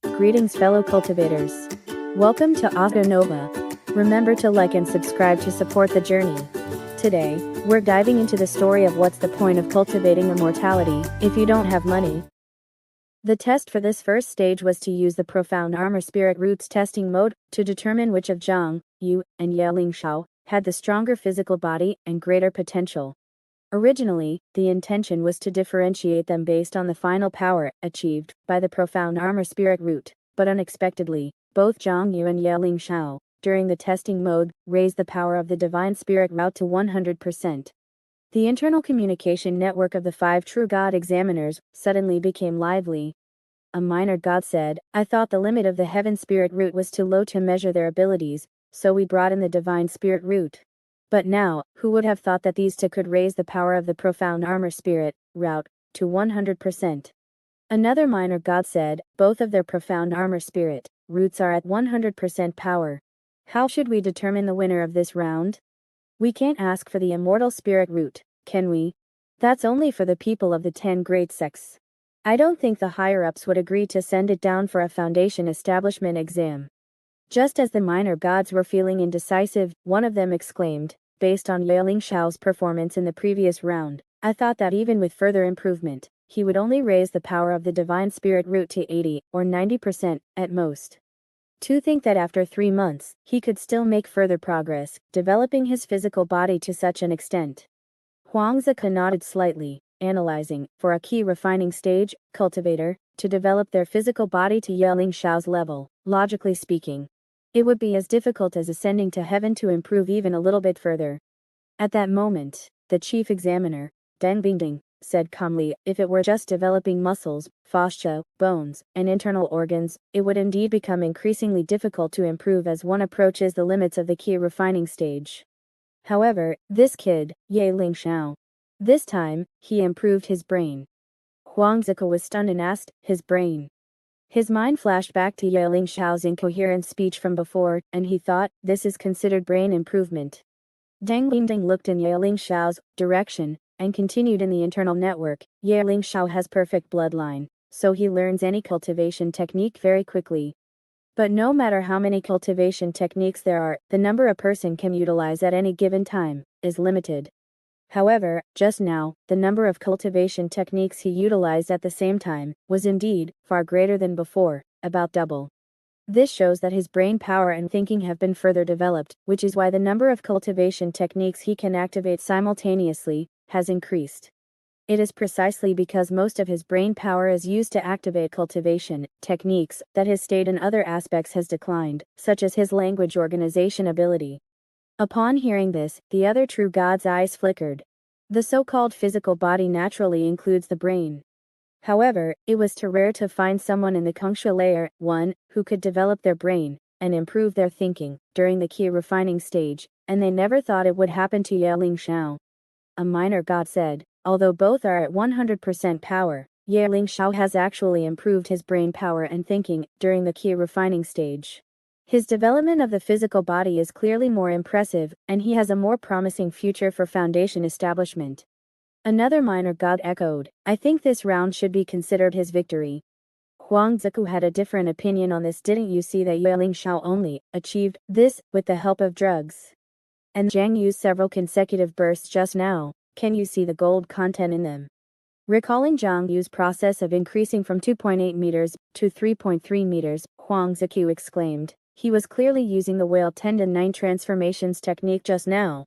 Greetings, fellow cultivators. Welcome to Oscar Nova. Remember to like and subscribe to support the journey. Today, we're diving into the story of what's the point of cultivating immortality if you don't have money. The test for this first stage was to use the profound armor spirit roots testing mode to determine which of Xiong, Yu, and Yeling Shao had the stronger physical body and greater potential. Originally, the intention was to differentiate them based on the final power achieved by the profound armor spirit root, but unexpectedly, both Xiong Yu and Yeling Shao, during the testing mode, raised the power of the divine spirit route to 100%. The internal communication network of the 5 true God examiners suddenly became lively. A minor god said, "I thought the limit of the heaven spirit root was too low to measure their abilities, so we brought in the divine spirit root. But now, who would have thought that these two could raise the power of the profound armor spirit route to 100%? Another minor god said, "Both of their profound armor spirit roots are at 100% power. How should we determine the winner of this round? We can't ask for the immortal spirit root, can we? That's only for the people of the 10 great sects. I don't think the higher-ups would agree to send it down for a foundation establishment exam." Just as the minor gods were feeling indecisive, one of them exclaimed, "Based on Yeling Shao's performance in the previous round, I thought that even with further improvement, he would only raise the power of the divine spirit root to 80 or 90% at most. To think that after 3 months, he could still make further progress, developing his physical body to such an extent." Huang Zika nodded slightly, analyzing, for a key refining stage, cultivator, to develop their physical body to Yeling Shao's level. Logically speaking, it would be as difficult as ascending to heaven to improve even a little bit further. At that moment, the chief examiner, Deng Bingding, said calmly, "If it were just developing muscles, fascia, bones, and internal organs, it would indeed become increasingly difficult to improve as one approaches the limits of the key refining stage. However, this kid, Yeling Shao, this time, he improved his brain." Huang Zika was stunned and asked, "His brain?" His mind flashed back to Yeling Shao's incoherent speech from before, and he thought, "This is considered brain improvement." Deng Bingding looked in Yeling Shao's direction, and continued, "In the internal network, Yeling Shao has perfect bloodline, so he learns any cultivation technique very quickly. But no matter how many cultivation techniques there are, the number a person can utilize at any given time is limited. However, just now, the number of cultivation techniques he utilized at the same time was indeed far greater than before, about double. This shows that his brain power and thinking have been further developed, which is why the number of cultivation techniques he can activate simultaneously has increased. It is precisely because most of his brain power is used to activate cultivation techniques that his state in other aspects has declined, such as his language organization ability." Upon hearing this, the other true god's eyes flickered. The so-called physical body naturally includes the brain. However, it was too rare to find someone in the Kongsha layer 1 who could develop their brain and improve their thinking during the key refining stage, and they never thought it would happen to Yeling Shao. A minor god said, "Although both are at 100% power, Yeling Shao has actually improved his brain power and thinking during the key refining stage. His development of the physical body is clearly more impressive, and he has a more promising future for foundation establishment." Another minor god echoed, "I think this round should be considered his victory." Huang Ziku had a different opinion on this. "Didn't you see that Yeling Shao only achieved this with the help of drugs? And Zhang used several consecutive bursts just now. Can you see the gold content in them?" Recalling Zhang Yu's process of increasing from 2.8 meters to 3.3 meters, Huang Ziku exclaimed, "He was clearly using the whale tendon 9 transformations technique just now.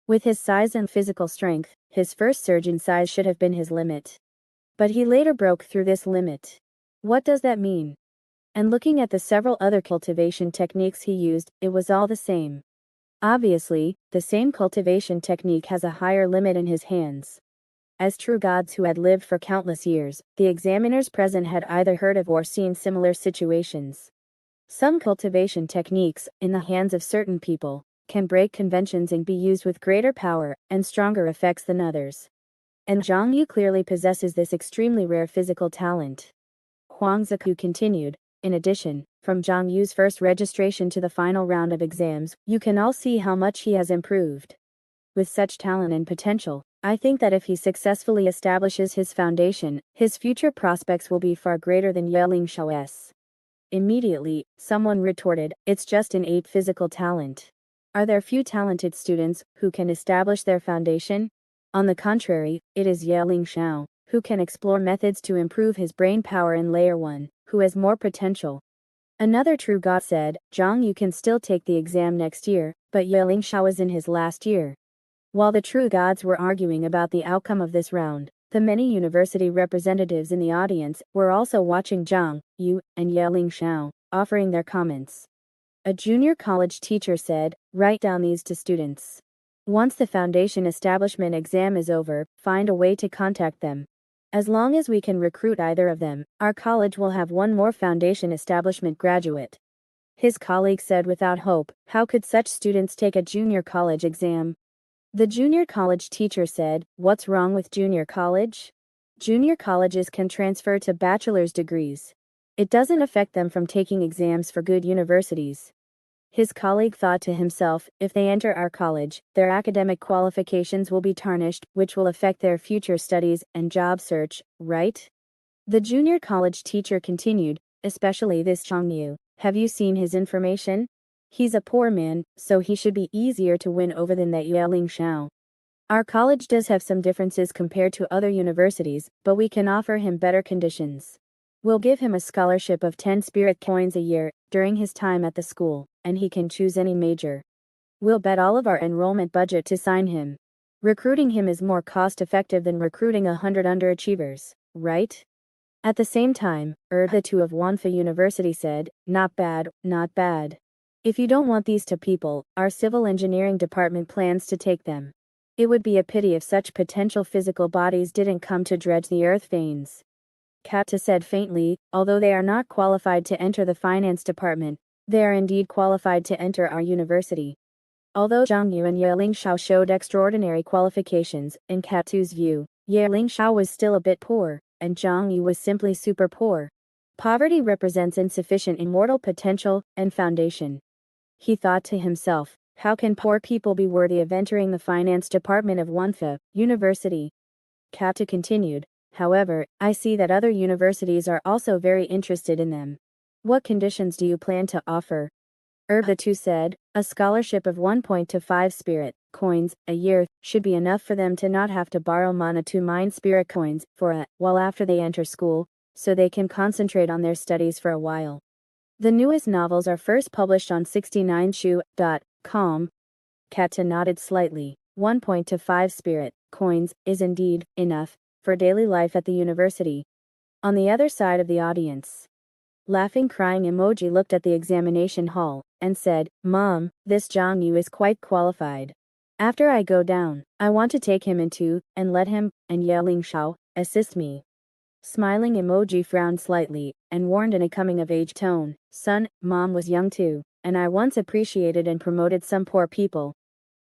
With his size and physical strength, his first surge in size should have been his limit. But he later broke through this limit. What does that mean?" And looking at the several other cultivation techniques he used, it was all the same. Obviously, the same cultivation technique has a higher limit in his hands. As true gods who had lived for countless years, the examiners present had either heard of or seen similar situations. Some cultivation techniques, in the hands of certain people, can break conventions and be used with greater power and stronger effects than others. And Zhang Yu clearly possesses this extremely rare physical talent. Huang Ziku continued, "In addition, from Zhang Yu's first registration to the final round of exams, you can all see how much he has improved. with such talent and potential. I think that if he successfully establishes his foundation, his future prospects will be far greater than Xiao's. Immediately, someone retorted, it's just innate physical talent. Are there few talented students who can establish their foundation? On the contrary, it is Xiao who can explore methods to improve his brain power in Layer 1, who has more potential. Another true god said, Zhang Yu can still take the exam next year, but Xiao is in his last year. While the true gods were arguing about the outcome of this round, the many university representatives in the audience were also watching Zhang Yu and Xiao, offering their comments. A junior college teacher said, write down these to students. Once the foundation establishment exam is over, find a way to contact them. As long as we can recruit either of them, our college will have one more foundation establishment graduate. His colleague said without hope, how could such students take a junior college exam? The junior college teacher said, what's wrong with junior college? Junior colleges can transfer to bachelor's degrees. It doesn't affect them from taking exams for good universities. His colleague thought to himself, if they enter our college, their academic qualifications will be tarnished, which will affect their future studies and job search, right? The junior college teacher continued, especially this Xiong Yu. Have you seen his information? He's a poor man, so he should be easier to win over than that Xiao. Our college does have some differences compared to other universities, but we can offer him better conditions. We'll give him a scholarship of 10 spirit coins a year during his time at the school, and he can choose any major. We'll bet all of our enrollment budget to sign him. Recruiting him is more cost-effective than recruiting 100 underachievers, right? At the same time, the two of Wanfa University said, not bad, not bad. If you don't want these two people, our civil engineering department plans to take them. It would be a pity if such potential physical bodies didn't come to dredge the earth veins. Chap2 said faintly, although they are not qualified to enter the finance department, they are indeed qualified to enter our university. Although Zhang Yu and Xiao showed extraordinary qualifications, in Chap2's view, Xiao was still a bit poor, and Zhang Yu was simply super poor. Poverty represents insufficient immortal potential and foundation. He thought to himself, how can poor people be worthy of entering the finance department of Wanfa University? Chap2 continued, however, I see that other universities are also very interested in them. What conditions do you plan to offer? The two said, a scholarship of 1.25 spirit coins a year should be enough for them to not have to borrow mana to mine spirit coins for a while after they enter school, so they can concentrate on their studies for a while. The newest novels are first published on 69shu.com. Chap2 nodded slightly. 1.25 spirit coins is indeed enough for daily life at the university. On the other side of the audience, laughing crying emoji looked at the examination hall and said, Mom, this Zhang Yu is quite qualified. After I go down, I want to take him into and let him and Xiao assist me. Smiling emoji frowned slightly and warned in a coming-of-age tone, son, Mom was young too, and I once appreciated and promoted some poor people.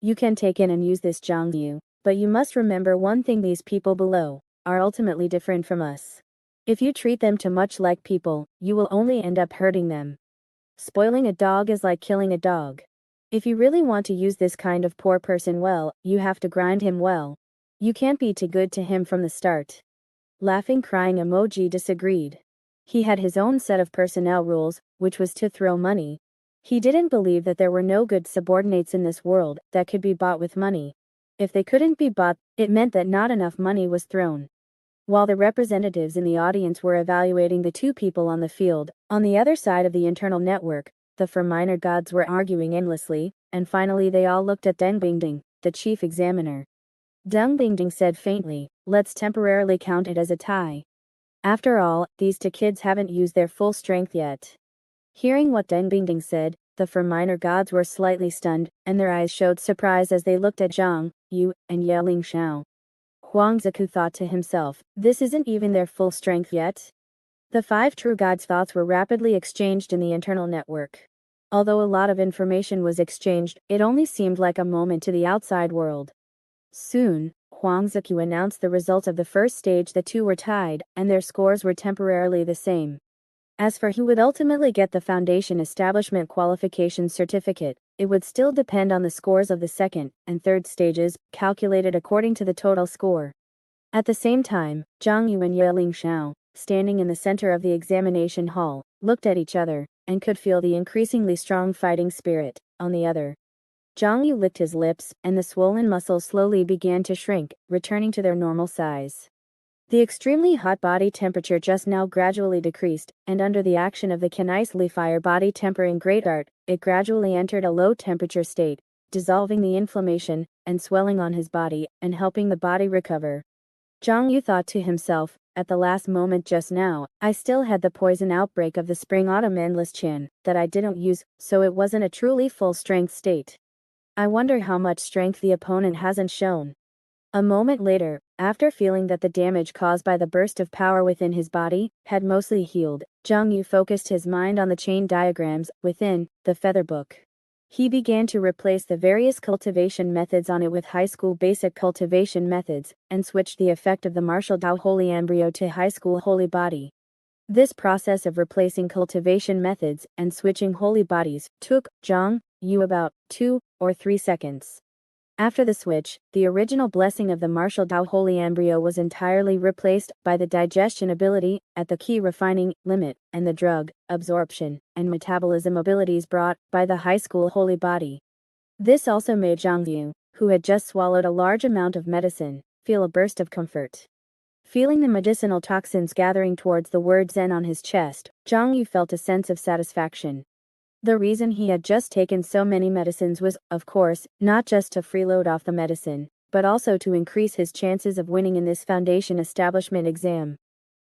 You can take in and use this Zhang Yu, but you must remember one thing, these people below are ultimately different from us. If you treat them too much like people, you will only end up hurting them. Spoiling a dog is like killing a dog. If you really want to use this kind of poor person well, you have to grind him well. You can't be too good to him from the start. Laughing crying emoji disagreed. He had his own set of personnel rules, which was to throw money. He didn't believe that there were no good subordinates in this world that could be bought with money. If they couldn't be bought, it meant that not enough money was thrown. While the representatives in the audience were evaluating the two people on the field, on the other side of the internal network, the four minor gods were arguing endlessly, and finally they all looked at Deng Bingding, the chief examiner. Deng Bingding said faintly, let's temporarily count it as a tie. After all, these two kids haven't used their full strength yet. Hearing what Deng Bingding said, the four minor gods were slightly stunned, and their eyes showed surprise as they looked at Zhang Yu and Xiao. Huang Ziku thought to himself, this isn't even their full strength yet. The five true gods' thoughts were rapidly exchanged in the internal network. Although a lot of information was exchanged, it only seemed like a moment to the outside world. Soon, Huang Ziku announced the result of the first stage. The two were tied, and their scores were temporarily the same. As for who would ultimately get the Foundation Establishment Qualification Certificate, it would still depend on the scores of the second and third stages, calculated according to the total score. At the same time, Zhang Yu and Ye Xiao, standing in the center of the examination hall, looked at each other, and could feel the increasingly strong fighting spirit on the other. Zhang Yu licked his lips, and the swollen muscles slowly began to shrink, returning to their normal size. The extremely hot body temperature just now gradually decreased, and under the action of the Kenisli fire body tempering great art, it gradually entered a low temperature state, dissolving the inflammation and swelling on his body, and helping the body recover. Zhang Yu thought to himself, at the last moment just now, I still had the poison outbreak of the spring-autumn endless chin that I didn't use, so it wasn't a truly full-strength state. I wonder how much strength the opponent hasn't shown. A moment later, after feeling that the damage caused by the burst of power within his body had mostly healed, Zhang Yu focused his mind on the chain diagrams within the feather book. He began to replace the various cultivation methods on it with high school basic cultivation methods, and switched the effect of the martial Dao holy embryo to high school holy body. This process of replacing cultivation methods and switching holy bodies took Zhang Yu about 2 or 3 seconds. After the switch, the original blessing of the martial Dao holy embryo was entirely replaced by the digestion ability at the key refining limit, and the drug absorption and metabolism abilities brought by the high school holy body. This also made Zhang Yu, who had just swallowed a large amount of medicine, feel a burst of comfort. Feeling the medicinal toxins gathering towards the word Zen on his chest, Zhang Yu felt a sense of satisfaction. The reason he had just taken so many medicines was, of course, not just to freeload off the medicine, but also to increase his chances of winning in this foundation establishment exam.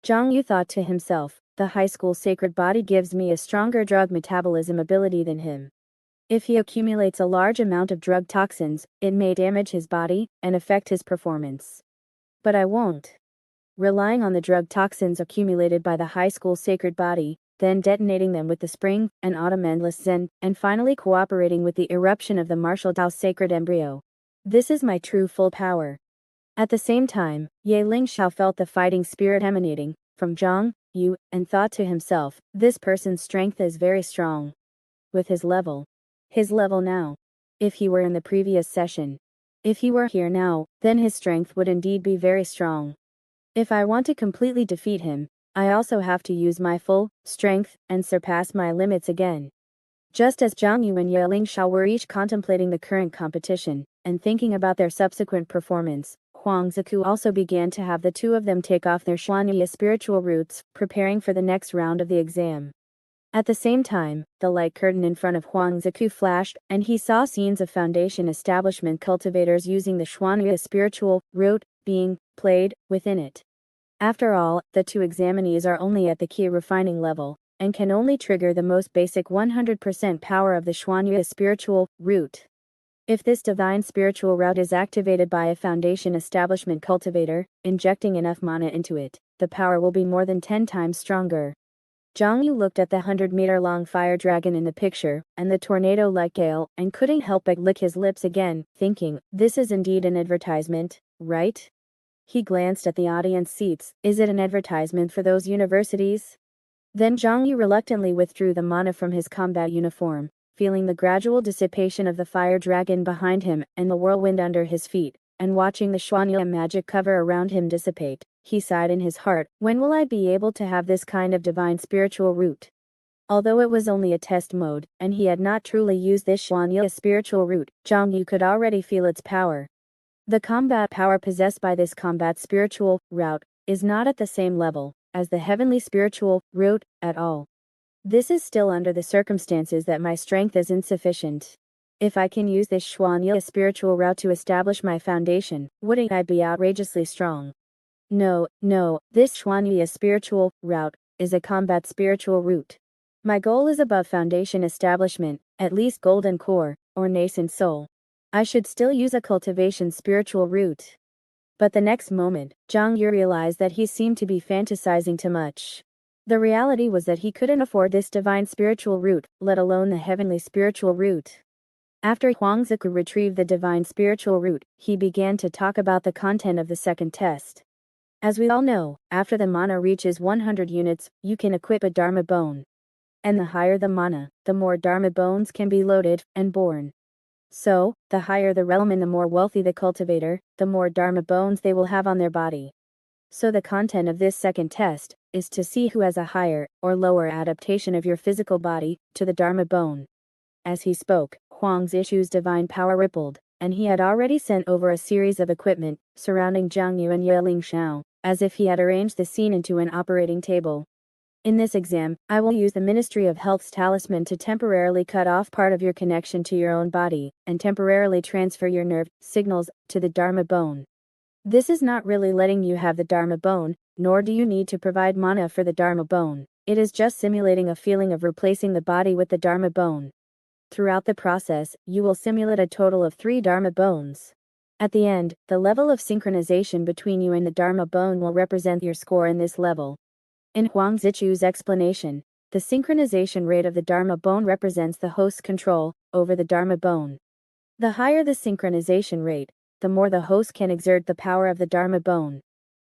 Zhang Yu thought to himself, the high school sacred body gives me a stronger drug metabolism ability than him. If he accumulates a large amount of drug toxins, it may damage his body and affect his performance. But I won't. Relying on the drug toxins accumulated by the high school sacred body, then detonating them with the spring and autumn endless Zen, and finally cooperating with the eruption of the martial Dao sacred embryo. This is my true full power. At the same time, Ye Xiao felt the fighting spirit emanating from Zhang Yu, and thought to himself, this person's strength is very strong. With his level now. If he were in the previous session. If he were here now, then his strength would indeed be very strong. If I want to completely defeat him, I also have to use my full strength and surpass my limits again. Just as Zhang Yu and Ye Xiao were each contemplating the current competition and thinking about their subsequent performance, Huang Ziku also began to have the two of them take off their Xuanyi spiritual roots, preparing for the next round of the exam. At the same time, the light curtain in front of Huang Ziku flashed, and he saw scenes of foundation establishment cultivators using the Xuanyi spiritual root being played within it. After all, the two examinees are only at the key refining level, and can only trigger the most basic 100% power of the Xuanyi spiritual root. If this divine spiritual route is activated by a foundation establishment cultivator, injecting enough mana into it, the power will be more than 10 times stronger. Zhang Yu looked at the 100-meter-long fire dragon in the picture, and the tornado-like gale, and couldn't help but lick his lips again, thinking, this is indeed an advertisement, right? He glanced at the audience seats. Is it an advertisement for those universities? Then Zhang Yu reluctantly withdrew the mana from his combat uniform, feeling the gradual dissipation of the fire dragon behind him and the whirlwind under his feet, and watching the Xuanyi magic cover around him dissipate. He sighed in his heart, when will I be able to have this kind of divine spiritual root? Although it was only a test mode, and he had not truly used this Xuanyi spiritual root, Zhang Yu could already feel its power. The combat power possessed by this combat spiritual route is not at the same level as the heavenly spiritual root at all. This is still under the circumstances that my strength is insufficient. If I can use this Xuanyi spiritual route to establish my foundation, wouldn't I be outrageously strong? No, this Xuanyi spiritual route is a combat spiritual route. My goal is above foundation establishment, at least golden core, or nascent soul. I should still use a cultivation spiritual route. But the next moment, Zhang Yu realized that he seemed to be fantasizing too much. The reality was that he couldn't afford this divine spiritual route, let alone the heavenly spiritual route. After Huang Ziku retrieved the divine spiritual route, he began to talk about the content of the second test. As we all know, after the mana reaches 100 units, you can equip a Dharma bone. And the higher the mana, the more Dharma bones can be loaded and born. So, the higher the realm and the more wealthy the cultivator, the more Dharma bones they will have on their body. So the content of this second test is to see who has a higher or lower adaptation of your physical body to the Dharma bone. As he spoke, Huang Zishu's divine power rippled, and he had already sent over a series of equipment surrounding Jiang Yu and Yeling Xiao, as if he had arranged the scene into an operating table. In this exam, I will use the Ministry of Health's talisman to temporarily cut off part of your connection to your own body, and temporarily transfer your nerve signals to the Dharma bone. This is not really letting you have the Dharma bone, nor do you need to provide mana for the Dharma bone. It is just simulating a feeling of replacing the body with the Dharma bone. Throughout the process, you will simulate a total of 3 Dharma bones. At the end, the level of synchronization between you and the Dharma bone will represent your score in this level. In Huang Zichu's explanation, the synchronization rate of the Dharma bone represents the host's control over the Dharma bone. The higher the synchronization rate, the more the host can exert the power of the Dharma bone.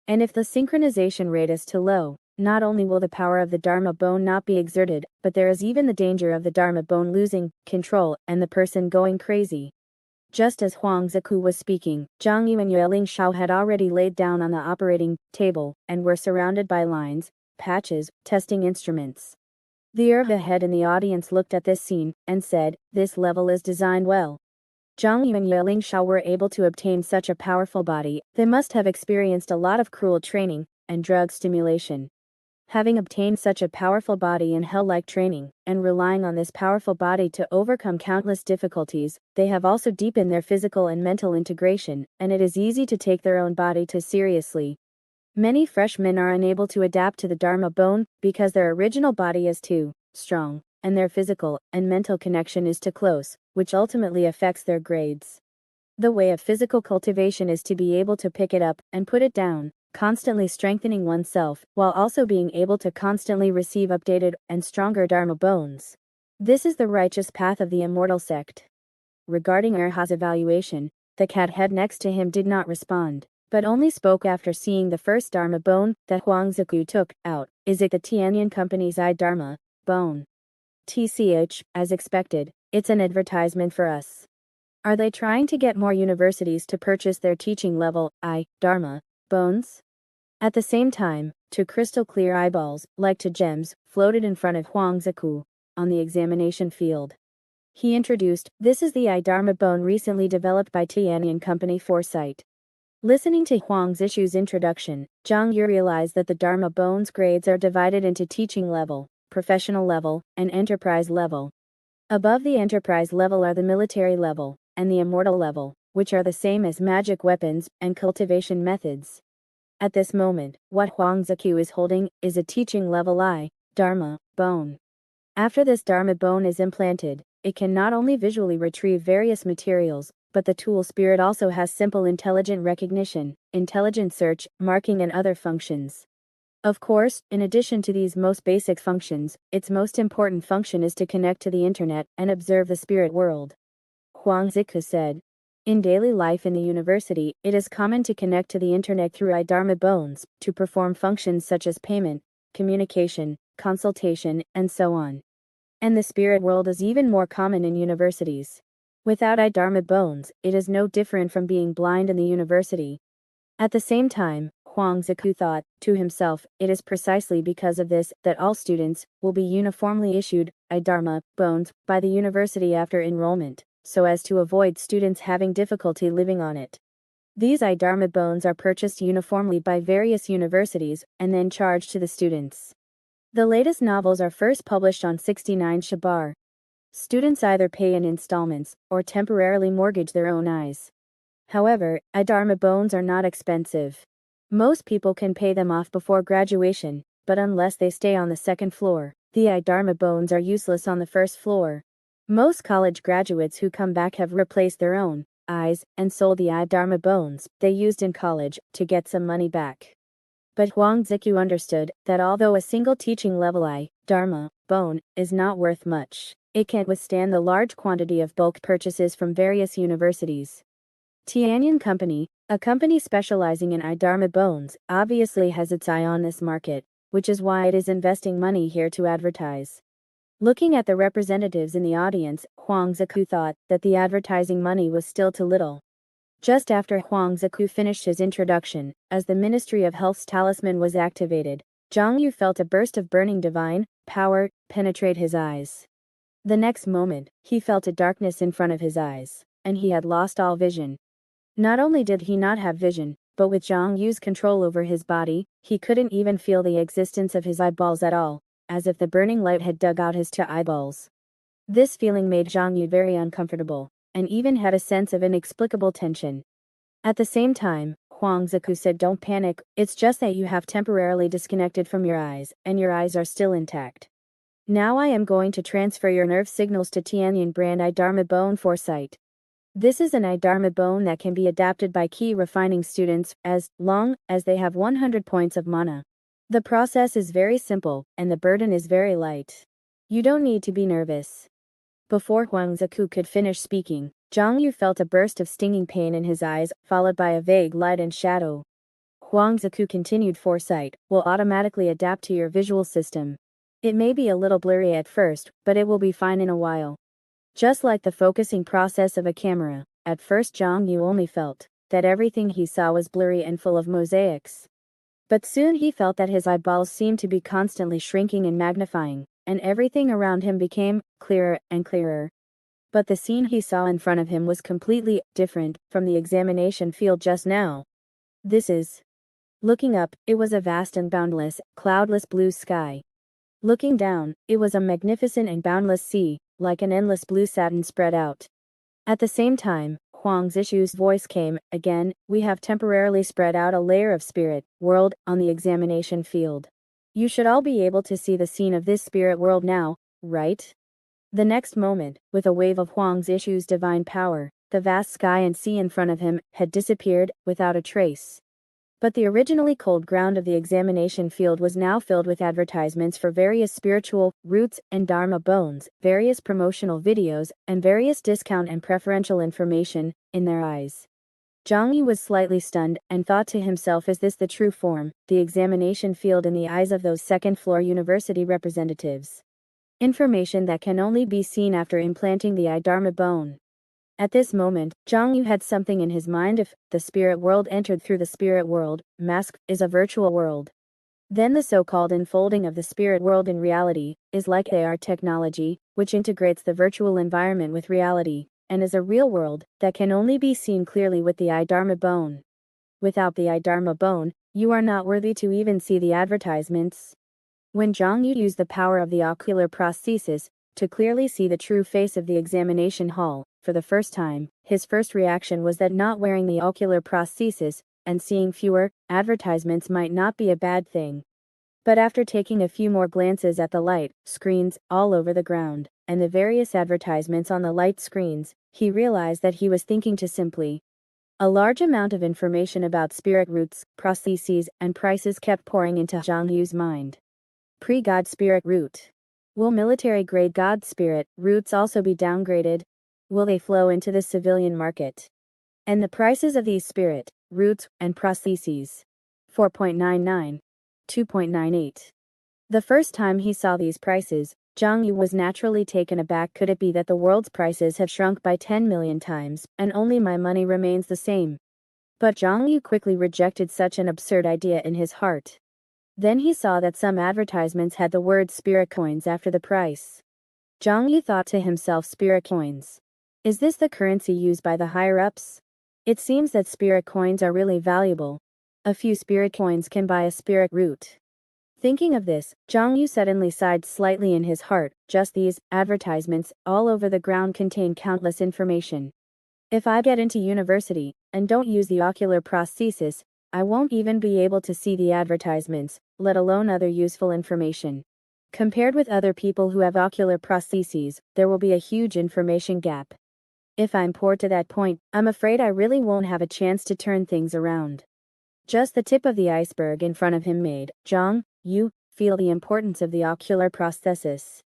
And if the synchronization rate is too low, not only will the power of the Dharma bone not be exerted, but there is even the danger of the Dharma bone losing control and the person going crazy. Just as Huang Ziku was speaking, Jiang Yu and Yueling Shao had already laid down on the operating table and were surrounded by lines, patches, testing instruments. The head in the audience looked at this scene and said, "This level is designed well." Jiang Yu and Yueling Shao were able to obtain such a powerful body. They must have experienced a lot of cruel training and drug stimulation. Having obtained such a powerful body in hell-like training, and relying on this powerful body to overcome countless difficulties, they have also deepened their physical and mental integration, and it is easy to take their own body too seriously. Many freshmen are unable to adapt to the Dharma bone because their original body is too strong, and their physical and mental connection is too close, which ultimately affects their grades. The way of physical cultivation is to be able to pick it up and put it down, constantly strengthening oneself, while also being able to constantly receive updated and stronger Dharma bones. This is the righteous path of the immortal sect. Regarding Erha's evaluation, the cat head next to him did not respond, but only spoke after seeing the first Dharma bone that Huang Ziku took out. "Is it the Tianyan Company's Dharma bone?" "TCH, as expected, it's an advertisement for us. Are they trying to get more universities to purchase their teaching level Dharma bones?" At the same time, 2 crystal clear eyeballs, like 2 gems, floated in front of Huang Ziku on the examination field. He introduced, "This is the Dharma bone recently developed by Tianyan Company Foresight." Listening to Huang Zishu's introduction, Jiang Yu realized that the Dharma bone's grades are divided into teaching level, professional level, and enterprise level. Above the enterprise level are the military level and the immortal level, which are the same as magic weapons and cultivation methods. At this moment, what Huang Ziku is holding is a teaching level Dharma bone. After this Dharma bone is implanted, it can not only visually retrieve various materials, but the tool spirit also has simple intelligent recognition, intelligent search, marking and other functions. Of course, in addition to these most basic functions, its most important function is to connect to the internet and observe the spirit world. Huang Ziku said, "In daily life in the university, it is common to connect to the internet through Dharma bones, to perform functions such as payment, communication, consultation, and so on. And the spirit world is even more common in universities. Without Dharma bones, it is no different from being blind in the university." At the same time, Huang Ziku thought to himself, "It is precisely because of this that all students will be uniformly issued Dharma bones by the university after enrollment, so as to avoid students having difficulty living on it. These Dharma bones are purchased uniformly by various universities and then charged to the students. The latest novels are first published on 69 Shabar. Students either pay in installments or temporarily mortgage their own eyes. However, Dharma bones are not expensive. Most people can pay them off before graduation, but unless they stay on the second floor, the Dharma bones are useless on the first floor. Most college graduates who come back have replaced their own eyes and sold the Dharma bones they used in college to get some money back. But Huang Ziku understood that although a single teaching level Dharma bone is not worth much, it can't withstand the large quantity of bulk purchases from various universities. Tianyan Company, a company specializing in Dharma bones, obviously has its eye on this market, which is why it is investing money here to advertise. Looking at the representatives in the audience, Huang Ziku thought that the advertising money was still too little. Just after Huang Ziku finished his introduction, as the Ministry of Health's talisman was activated, Zhang Yu felt a burst of burning divine power penetrate his eyes. The next moment, he felt a darkness in front of his eyes, and he had lost all vision. Not only did he not have vision, but with Zhang Yu's control over his body, he couldn't even feel the existence of his eyeballs at all, as if the burning light had dug out his two eyeballs. This feeling made Zhang Yu very uncomfortable, and even had a sense of inexplicable tension. At the same time, Huang Ziku said, "Don't panic, it's just that you have temporarily disconnected from your eyes, and your eyes are still intact. Now I am going to transfer your nerve signals to Tianyan brand Dharma bone foresight. This is an Dharma bone that can be adapted by key refining students as long as they have 100 points of mana. The process is very simple, and the burden is very light. You don't need to be nervous." Before Huang Ziku could finish speaking, Zhang Yu felt a burst of stinging pain in his eyes, followed by a vague light and shadow. Huang Ziku continued, "Foresight will automatically adapt to your visual system. It may be a little blurry at first, but it will be fine in a while. Just like the focusing process of a camera, at first Zhang Yu only felt that everything he saw was blurry and full of mosaics. But soon he felt that his eyeballs seemed to be constantly shrinking and magnifying, and everything around him became clearer and clearer. But the scene he saw in front of him was completely different from the examination field just now. This is. Looking up, it was a vast and boundless, cloudless blue sky. Looking down, it was a magnificent and boundless sea, like an endless blue satin spread out. At the same time, Huang Zishu's voice came again, "We have temporarily spread out a layer of spirit world on the examination field. You should all be able to see the scene of this spirit world now, right?" The next moment, with a wave of Huang Zishu's divine power, the vast sky and sea in front of him had disappeared without a trace. But the originally cold ground of the examination field was now filled with advertisements for various spiritual roots and Dharma bones, various promotional videos, and various discount and preferential information in their eyes. Zhang Yu was slightly stunned and thought to himself, is this the true form, the examination field in the eyes of those second-floor university representatives? Information that can only be seen after implanting the Dharma bone. At this moment, Zhang Yu had something in his mind. If the spirit world entered through the spirit world, mask is a virtual world. Then the so-called unfolding of the spirit world in reality is like AR technology, which integrates the virtual environment with reality, and is a real world that can only be seen clearly with the Dharma bone. Without the Dharma bone, you are not worthy to even see the advertisements. When Zhang Yu used the power of the ocular prosthesis to clearly see the true face of the examination hall, for the first time, his first reaction was that not wearing the ocular prosthesis and seeing fewer advertisements might not be a bad thing. But after taking a few more glances at the light screens all over the ground, and the various advertisements on the light screens, he realized that he was thinking too simply. A large amount of information about spirit roots, prostheses, and prices kept pouring into Zhang Yu's mind. Pre-God spirit root. Will military-grade God spirit roots also be downgraded? Will they flow into the civilian market? And the prices of these spirit roots and prostheses. 4.99. 2.98. The first time he saw these prices, Zhang Yu was naturally taken aback. Could it be that the world's prices have shrunk by 10 million times, and only my money remains the same? But Zhang Yu quickly rejected such an absurd idea in his heart. Then he saw that some advertisements had the word spirit coins after the price. Zhang Yu thought to himself, spirit coins. Is this the currency used by the higher-ups? It seems that spirit coins are really valuable. A few spirit coins can buy a spirit root. Thinking of this, Zhang Yu suddenly sighed slightly in his heart. Just these advertisements all over the ground contain countless information. If I get into university and don't use the ocular prosthesis, I won't even be able to see the advertisements, let alone other useful information. Compared with other people who have ocular prostheses, there will be a huge information gap. If I'm poor to that point, I'm afraid I really won't have a chance to turn things around." Just the tip of the iceberg in front of him made Zhang Yu feel the importance of the ocular prosthesis.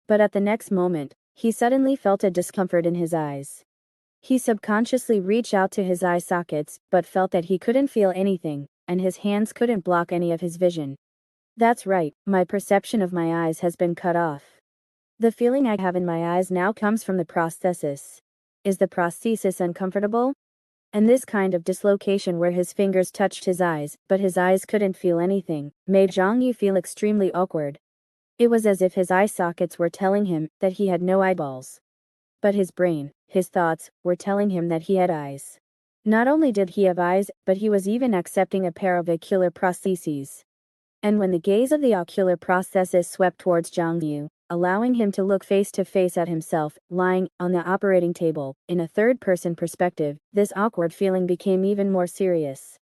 But at the next moment, he suddenly felt a discomfort in his eyes. He subconsciously reached out to his eye sockets, but felt that he couldn't feel anything, and his hands couldn't block any of his vision. That's right, my perception of my eyes has been cut off. The feeling I have in my eyes now comes from the prosthesis. Is the prosthesis uncomfortable? And this kind of dislocation where his fingers touched his eyes, but his eyes couldn't feel anything, made Zhang Yu feel extremely awkward. It was as if his eye sockets were telling him that he had no eyeballs. But his brain, his thoughts, were telling him that he had eyes. Not only did he have eyes, but he was even accepting a pair of ocular prostheses. And when the gaze of the ocular prosthesis swept towards Zhang Yu, allowing him to look face to face at himself, lying on the operating table, in a third-person perspective, this awkward feeling became even more serious.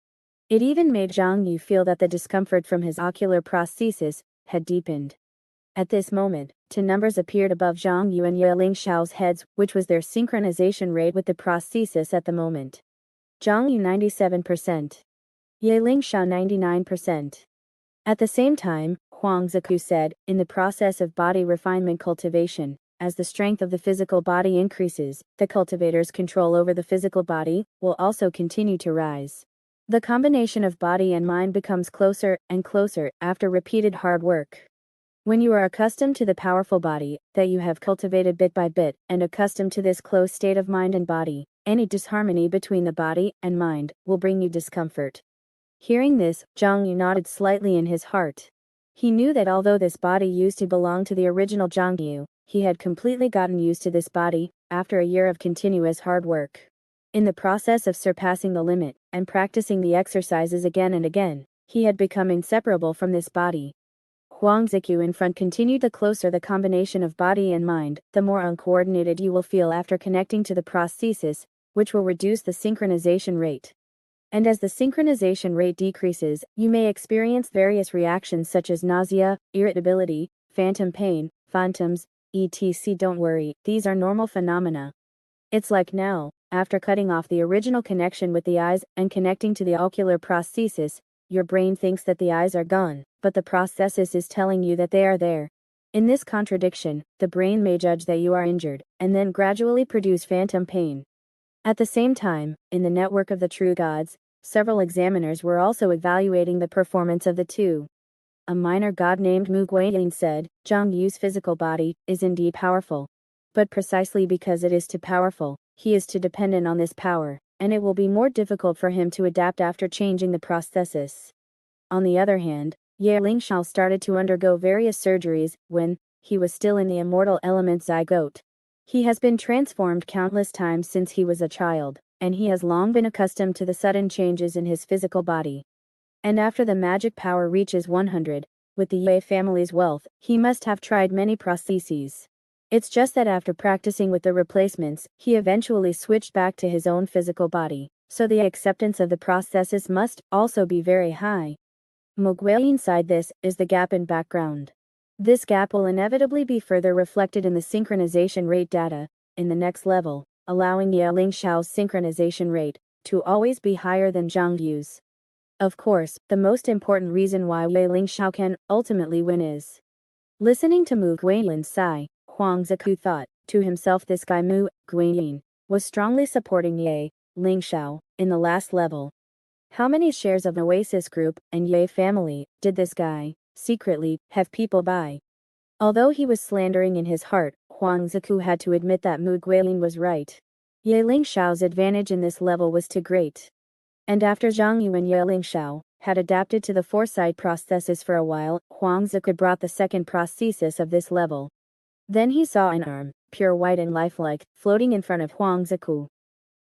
It even made Zhang Yu feel that the discomfort from his ocular prosthesis had deepened. At this moment, two numbers appeared above Zhang Yu and Ye Lingshao's heads, which was their synchronization rate with the prosthesis at the moment. Zhang Yu 97%. Ye Lingshao 99%. At the same time, Huang Ziku said, in the process of body refinement cultivation, as the strength of the physical body increases, the cultivator's control over the physical body will also continue to rise. The combination of body and mind becomes closer and closer after repeated hard work. When you are accustomed to the powerful body that you have cultivated bit by bit, and accustomed to this close state of mind and body, any disharmony between the body and mind will bring you discomfort. Hearing this, Zhang Yu nodded slightly in his heart. He knew that although this body used to belong to the original Zhang Yu, he had completely gotten used to this body, after a year of continuous hard work. In the process of surpassing the limit, and practicing the exercises again and again, he had become inseparable from this body. Huang Ziku in front continued. The closer the combination of body and mind, the more uncoordinated you will feel after connecting to the prosthesis, which will reduce the synchronization rate. And as the synchronization rate decreases, you may experience various reactions such as nausea, irritability, phantom pain, phantoms, etc. Don't worry, these are normal phenomena. It's like now, after cutting off the original connection with the eyes and connecting to the ocular prosthesis, your brain thinks that the eyes are gone, but the prosthesis is telling you that they are there. In this contradiction, the brain may judge that you are injured, and then gradually produce phantom pain. At the same time, in the network of the true gods, several examiners were also evaluating the performance of the two. A minor god named Mu Guiyin said, Zhang Yu's physical body is indeed powerful. But precisely because it is too powerful, he is too dependent on this power, and it will be more difficult for him to adapt after changing the prosthesis. On the other hand, Ye Lingshao started to undergo various surgeries when he was still in the immortal element zygote. He has been transformed countless times since he was a child, and he has long been accustomed to the sudden changes in his physical body. And after the magic power reaches 100, with the Ye family's wealth, he must have tried many prostheses. It's just that after practicing with the replacements, he eventually switched back to his own physical body, so the acceptance of the prosthesis must also be very high. Mogwai inside this is the gap in background. This gap will inevitably be further reflected in the synchronization rate data, in the next level, allowing Ye Lingshao's synchronization rate to always be higher than Zhang Yu's. Of course, the most important reason why Ye Lingshao can ultimately win is listening to Mu Guiyin's sigh. Huang Ziku thought to himself, this guy Mu Guiyin was strongly supporting Ye Lingshao in the last level. How many shares of Oasis Group and Ye family did this guy secretly have people buy? Although he was slandering in his heart, Huang Ziku had to admit that Mu Guilin was right. Ye Lingshao's advantage in this level was too great. And after Zhang Yu and Ye Lingshao had adapted to the foresight prosthesis for a while, Huang Ziku brought the second prosthesis of this level. Then he saw an arm, pure white and lifelike, floating in front of Huang Ziku.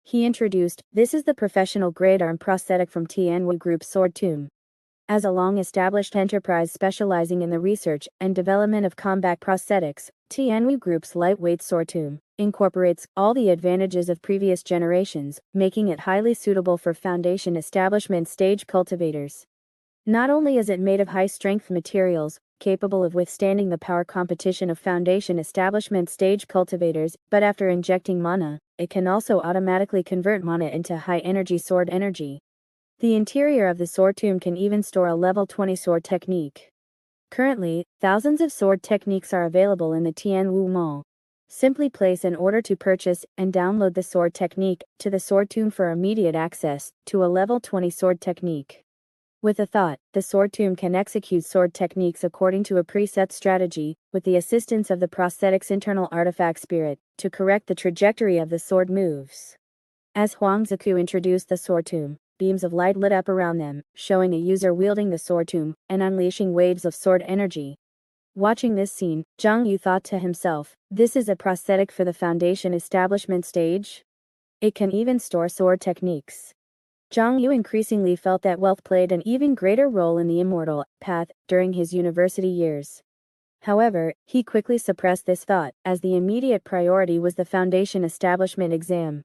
He introduced, this is the professional grade arm prosthetic from Tianwu Group's Sword Tomb. As a long-established enterprise specializing in the research and development of combat prosthetics, Tianwu Group's lightweight Sword Tomb incorporates all the advantages of previous generations, making it highly suitable for foundation establishment stage cultivators. Not only is it made of high-strength materials, capable of withstanding the power competition of foundation establishment stage cultivators, but after injecting mana, it can also automatically convert mana into high-energy sword energy. The interior of the sword tomb can even store a level 20 sword technique. Currently, thousands of sword techniques are available in the Tianwu Mall. Simply place an order to purchase and download the sword technique to the sword tomb for immediate access to a level 20 sword technique. With a thought, the sword tomb can execute sword techniques according to a preset strategy, with the assistance of the prosthetic's internal artifact spirit, to correct the trajectory of the sword moves. As Huangziku introduced the sword tomb, beams of light lit up around them, showing a user wielding the sword tomb, and unleashing waves of sword energy. Watching this scene, Zhang Yu thought to himself, this is a prosthetic for the Foundation establishment stage? It can even store sword techniques. Zhang Yu increasingly felt that wealth played an even greater role in the immortal path during his university years. However, he quickly suppressed this thought, as the immediate priority was the Foundation establishment exam.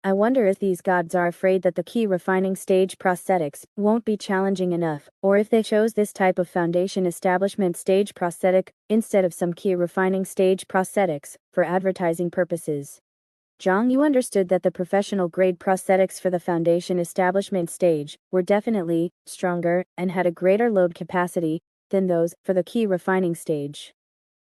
I wonder if these gods are afraid that the key refining stage prosthetics won't be challenging enough, or if they chose this type of Foundation establishment stage prosthetic, instead of some key refining stage prosthetics, for advertising purposes. Zhang Yu understood that the professional-grade prosthetics for the Foundation establishment stage were definitely stronger and had a greater load capacity than those for the key refining stage.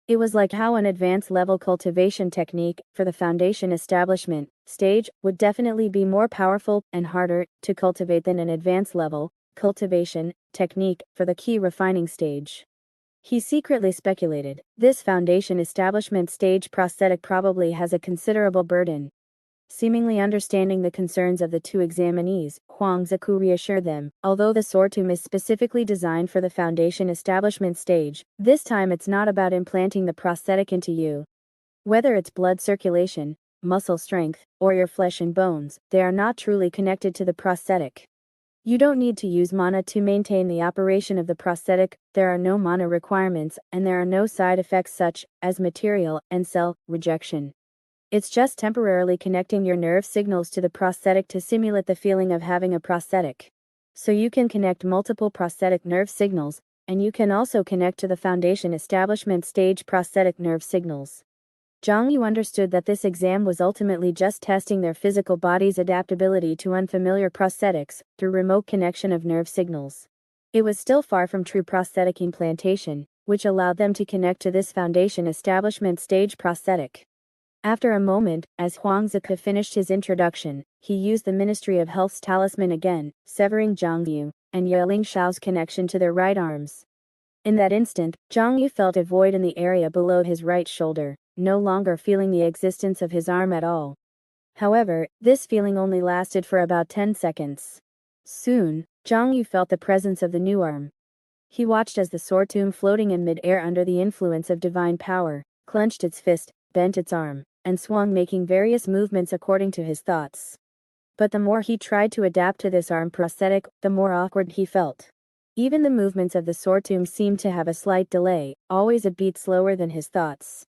It was like how an advanced-level cultivation technique for the Foundation establishment stage would definitely be more powerful and harder to cultivate than an advanced-level cultivation technique for the key refining stage. He secretly speculated, this Foundation establishment stage prosthetic probably has a considerable burden. Seemingly understanding the concerns of the two examinees, Huangziku reassured them, although the sword tomb is specifically designed for the Foundation establishment stage, this time it's not about implanting the prosthetic into you. Whether it's blood circulation, muscle strength, or your flesh and bones, they are not truly connected to the prosthetic. You don't need to use mana to maintain the operation of the prosthetic, there are no mana requirements, and there are no side effects such as material and cell rejection. It's just temporarily connecting your nerve signals to the prosthetic to simulate the feeling of having a prosthetic. So you can connect multiple prosthetic nerve signals, and you can also connect to the Foundation establishment stage prosthetic nerve signals. Zhang Yu understood that this exam was ultimately just testing their physical body's adaptability to unfamiliar prosthetics through remote connection of nerve signals. It was still far from true prosthetic implantation, which allowed them to connect to this Foundation establishment stage prosthetic. After a moment, as Huangziku finished his introduction, he used the Ministry of Health's talisman again, severing Zhang Yu and Yeling Xiao's connection to their right arms. In that instant, Zhang Yu felt a void in the area below his right shoulder, no longer feeling the existence of his arm at all. However, this feeling only lasted for about 10 seconds. Soon, Zhang Yu felt the presence of the new arm. He watched as the sword tomb floating in mid-air under the influence of divine power, clenched its fist, bent its arm, and swung, making various movements according to his thoughts. But the more he tried to adapt to this arm prosthetic, the more awkward he felt. Even the movements of the sword tomb seemed to have a slight delay, always a beat slower than his thoughts.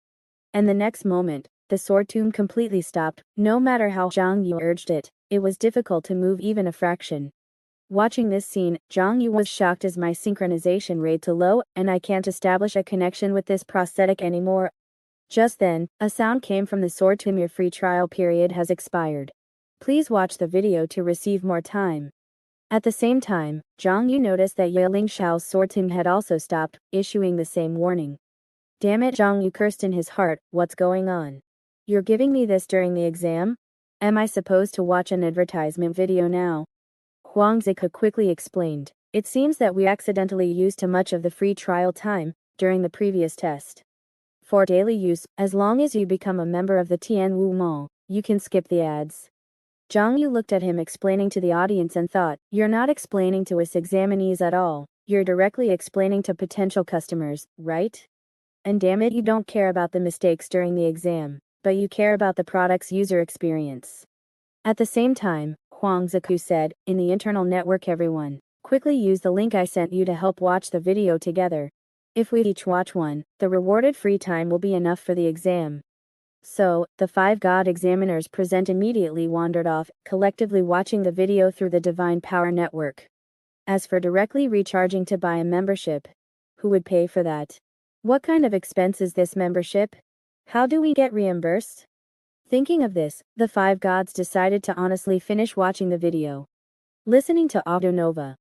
And the next moment, the sword tomb completely stopped. No matter how Zhang Yu urged it, it was difficult to move even a fraction. Watching this scene, Zhang Yu was shocked as my synchronization rate too low, and I can't establish a connection with this prosthetic anymore. Just then, a sound came from the sword tomb. Your free trial period has expired. Please watch the video to receive more time. At the same time, Zhang Yu noticed that Yeling Xiao's sword tomb had also stopped, issuing the same warning. Damn it, Zhang Yu cursed in his heart, what's going on? You're giving me this during the exam? Am I supposed to watch an advertisement video now? Huangziku quickly explained, it seems that we accidentally used too much of the free trial time during the previous test. For daily use, as long as you become a member of the Tianwu Mall, you can skip the ads. Zhang Yu looked at him explaining to the audience and thought, you're not explaining to us examinees at all, you're directly explaining to potential customers, right? And damn it, you don't care about the mistakes during the exam, but you care about the product's user experience. At the same time, Huangziku said, in the internal network everyone, quickly use the link I sent you to help watch the video together. If we each watch one, the rewarded free time will be enough for the exam. So, the 5 god examiners present immediately wandered off, collectively watching the video through the Divine Power Network. As for directly recharging to buy a membership, who would pay for that? What kind of expense is this membership? How do we get reimbursed? Thinking of this, the 5 gods decided to honestly finish watching the video. Listening to Audio Nova.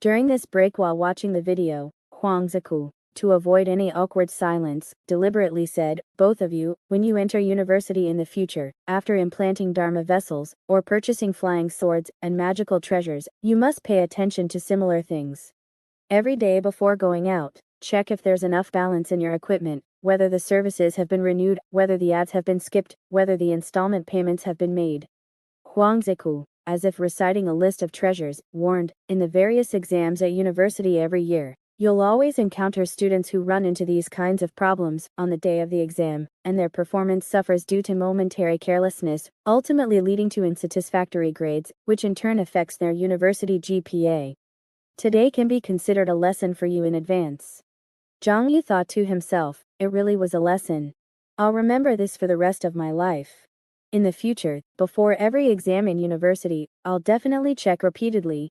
During this break while watching the video, Huangziku to avoid any awkward silence, deliberately said, "Both of you, when you enter university in the future, after implanting Dharma vessels, or purchasing flying swords and magical treasures, you must pay attention to similar things. Every day before going out, check if there's enough balance in your equipment, whether the services have been renewed, whether the ads have been skipped, whether the installment payments have been made." Huang Ziku, as if reciting a list of treasures, warned, "In the various exams at university every year, you'll always encounter students who run into these kinds of problems on the day of the exam, and their performance suffers due to momentary carelessness, ultimately leading to unsatisfactory grades, which in turn affects their university GPA. Today can be considered a lesson for you in advance." Zhang Yu thought to himself, "It really was a lesson. I'll remember this for the rest of my life. In the future, before every exam in university, I'll definitely check repeatedly."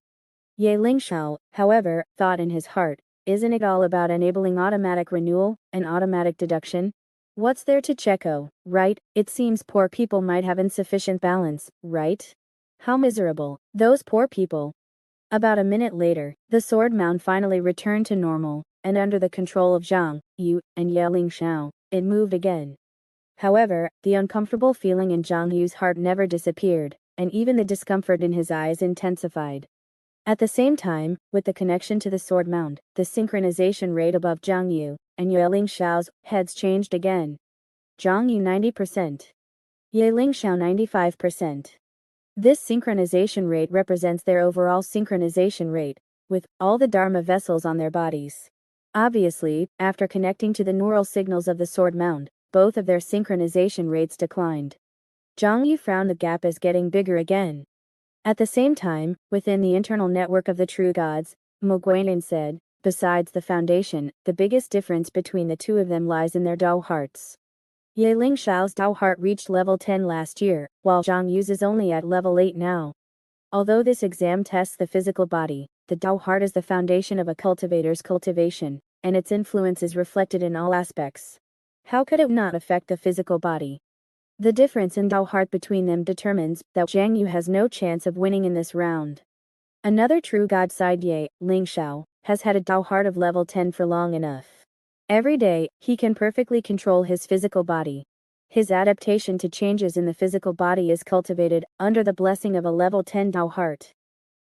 Ye Lingxiao, however, thought in his heart, "Isn't it all about enabling automatic renewal and automatic deduction? What's there to check? Oh, right, it seems poor people might have insufficient balance, right? How miserable, those poor people." About a minute later, the sword mound finally returned to normal, and under the control of Zhang Yu and Ye Lingxiao, it moved again. However, the uncomfortable feeling in Zhang Yu's heart never disappeared, and even the discomfort in his eyes intensified. At the same time, with the connection to the sword mound, the synchronization rate above Zhang Yu and Ye Lingxiao's heads changed again. Zhang Yu 90%. Ye Lingxiao 95%. This synchronization rate represents their overall synchronization rate, with all the Dharma vessels on their bodies. Obviously, after connecting to the neural signals of the sword mound, both of their synchronization rates declined. Zhang Yu frowned. The gap is getting bigger again. At the same time, within the internal network of the true gods, Mo Guanyin said, "Besides the foundation, the biggest difference between the two of them lies in their Dao hearts. Ye Lingxiao's Dao heart reached level 10 last year, while Zhang Yu's is only at level 8 now. Although this exam tests the physical body, the Dao heart is the foundation of a cultivator's cultivation, and its influence is reflected in all aspects. How could it not affect the physical body? The difference in Dao heart between them determines that Zhang Yu has no chance of winning in this round." Another true god side, Ye Lingxiao, has had a Dao heart of level 10 for long enough. Every day, he can perfectly control his physical body. His adaptation to changes in the physical body is cultivated under the blessing of a level 10 Dao heart.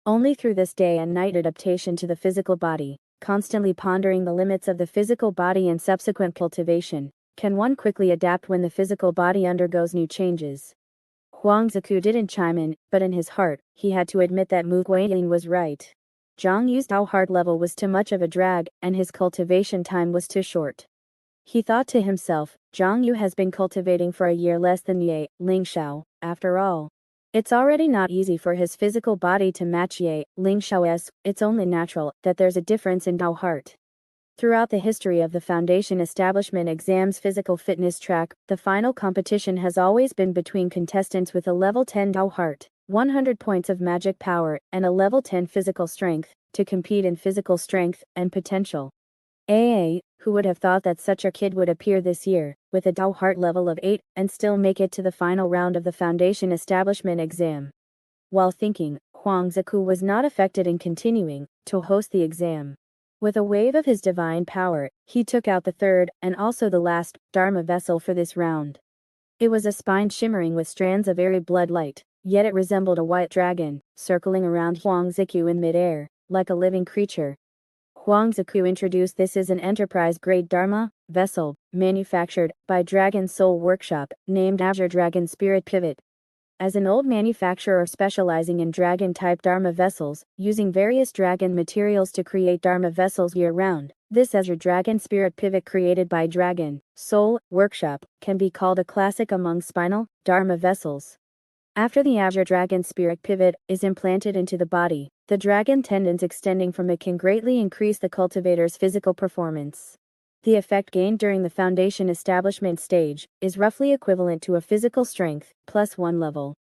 Only through this day and night adaptation to the physical body, constantly pondering the limits of the physical body and subsequent cultivation, can one quickly adapt when the physical body undergoes new changes. Huang Ziku didn't chime in, but in his heart, he had to admit that Mu Guanyin was right. Zhang Yu's Dao heart level was too much of a drag, and his cultivation time was too short. He thought to himself, Zhang Yu has been cultivating for a year less than Ye Lingxiao, after all. It's already not easy for his physical body to match Ye Lingxiao's, it's only natural that there's a difference in Dao heart. Throughout the history of the Foundation Establishment Exams physical fitness track, the final competition has always been between contestants with a level 10 Dao heart, 100 points of magic power, and a level 10 physical strength, to compete in physical strength and potential. Who would have thought that such a kid would appear this year, with a Dao heart level of 8, and still make it to the final round of the Foundation Establishment Exam? While thinking, Huang Ziku was not affected in continuing to host the exam. With a wave of his divine power, he took out the third, and also the last, Dharma vessel for this round. It was a spine shimmering with strands of airy blood light, yet it resembled a white dragon, circling around Huang Ziku in midair, like a living creature. Huang Ziku introduced this as an enterprise-grade Dharma vessel, manufactured by Dragon Soul Workshop, named Azure Dragon Spirit Pivot. As an old manufacturer specializing in dragon-type Dharma vessels, using various dragon materials to create Dharma vessels year-round, this Azure Dragon Spirit Pivot created by Dragon Soul Workshop can be called a classic among spinal Dharma vessels. After the Azure Dragon Spirit Pivot is implanted into the body, the dragon tendons extending from it can greatly increase the cultivator's physical performance. The effect gained during the Foundation Establishment stage is roughly equivalent to a physical strength +1 level.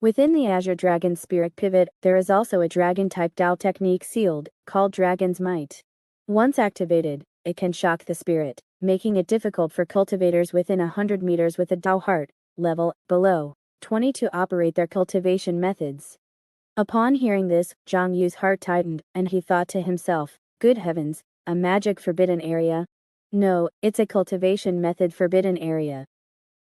Within the Azure Dragon Spirit Pivot, there is also a dragon-type Dao technique sealed, called Dragon's Might. Once activated, it can shock the spirit, making it difficult for cultivators within 100 meters with a Dao heart level below 20 to operate their cultivation methods. Upon hearing this, Zhang Yu's heart tightened, and he thought to himself, good heavens, a magic forbidden area? No, it's a cultivation method forbidden area.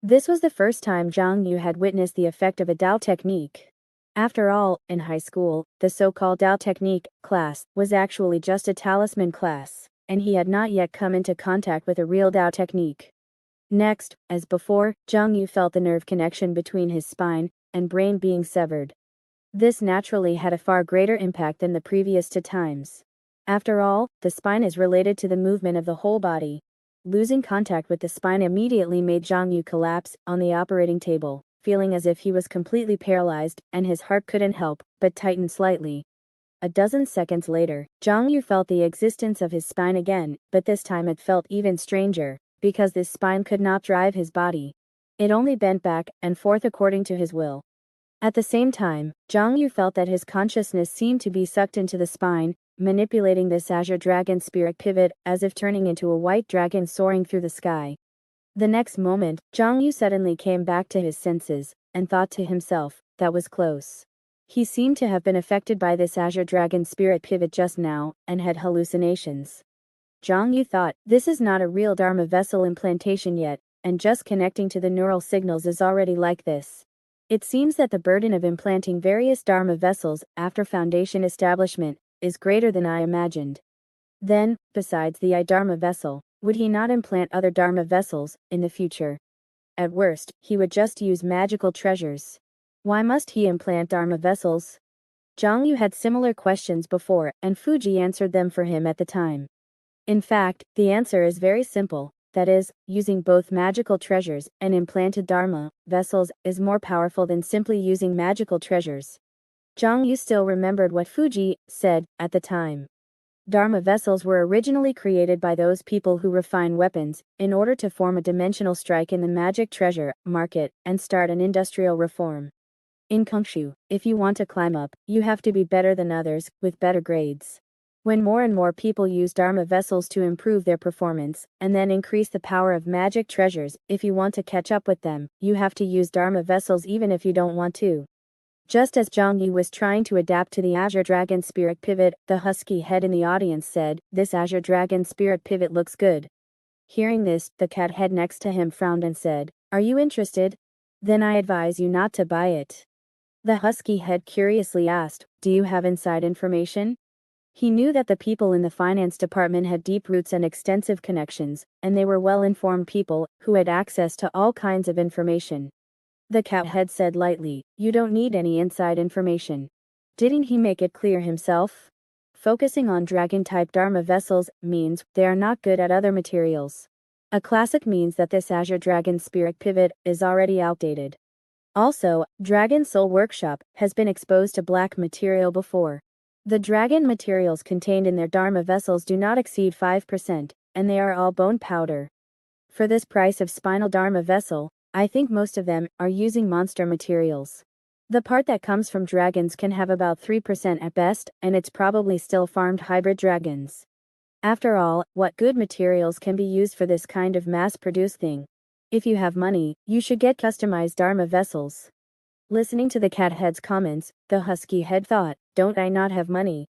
This was the first time Zhang Yu had witnessed the effect of a Dao technique. After all, in high school, the so-called Dao technique class was actually just a talisman class, and he had not yet come into contact with a real Dao technique. Next, as before, Zhang Yu felt the nerve connection between his spine and brain being severed. This naturally had a far greater impact than the previous two times. After all, the spine is related to the movement of the whole body. Losing contact with the spine immediately made Zhang Yu collapse on the operating table, feeling as if he was completely paralyzed, and his heart couldn't help but tighten slightly. A dozen seconds later, Zhang Yu felt the existence of his spine again, but this time it felt even stranger, because this spine could not drive his body. It only bent back and forth according to his will. At the same time, Zhang Yu felt that his consciousness seemed to be sucked into the spine, manipulating this azure dragon spirit pivot as if turning into a white dragon soaring through the sky. The next moment, Zhang Yu suddenly came back to his senses, and thought to himself, that was close. He seemed to have been affected by this azure dragon spirit pivot just now, and had hallucinations. Zhang Yu thought, this is not a real Dharma vessel implantation yet, and just connecting to the neural signals is already like this. It seems that the burden of implanting various Dharma vessels after foundation establishment is greater than I imagined. Then, besides the I-Dharma vessel, would he not implant other Dharma vessels in the future? At worst, he would just use magical treasures. Why must he implant Dharma vessels? Zhang Yu had similar questions before, and Fuji answered them for him at the time. In fact, the answer is very simple. That is, using both magical treasures and implanted Dharma vessels is more powerful than simply using magical treasures. Zhang Yu still remembered what Fuji said at the time. Dharma vessels were originally created by those people who refine weapons in order to form a dimensional strike in the magic treasure market and start an industrial reform. In Kongshu, if you want to climb up, you have to be better than others, with better grades. When more and more people use Dharma vessels to improve their performance, and then increase the power of magic treasures, if you want to catch up with them, you have to use Dharma vessels even if you don't want to. Just as Zhang Yu was trying to adapt to the Azure Dragon Spirit Pivot, the husky head in the audience said, "This Azure Dragon Spirit Pivot looks good." Hearing this, the cat head next to him frowned and said, "Are you interested? Then I advise you not to buy it." The husky head curiously asked, "Do you have inside information?" He knew that the people in the finance department had deep roots and extensive connections, and they were well-informed people who had access to all kinds of information. The cat head said lightly, "You don't need any inside information." Didn't he make it clear himself? Focusing on dragon-type Dharma vessels means they are not good at other materials. A classic means that this Azure Dragon Spirit Pivot is already outdated. Also, Dragon Soul Workshop has been exposed to black material before. The dragon materials contained in their Dharma vessels do not exceed 5%, and they are all bone powder. For this price of spinal Dharma vessel, I think most of them are using monster materials. The part that comes from dragons can have about 3% at best, and it's probably still farmed hybrid dragons. After all, what good materials can be used for this kind of mass-produced thing? If you have money, you should get customized Dharma vessels. Listening to the cat head's comments, the husky head thought, don't I not have money?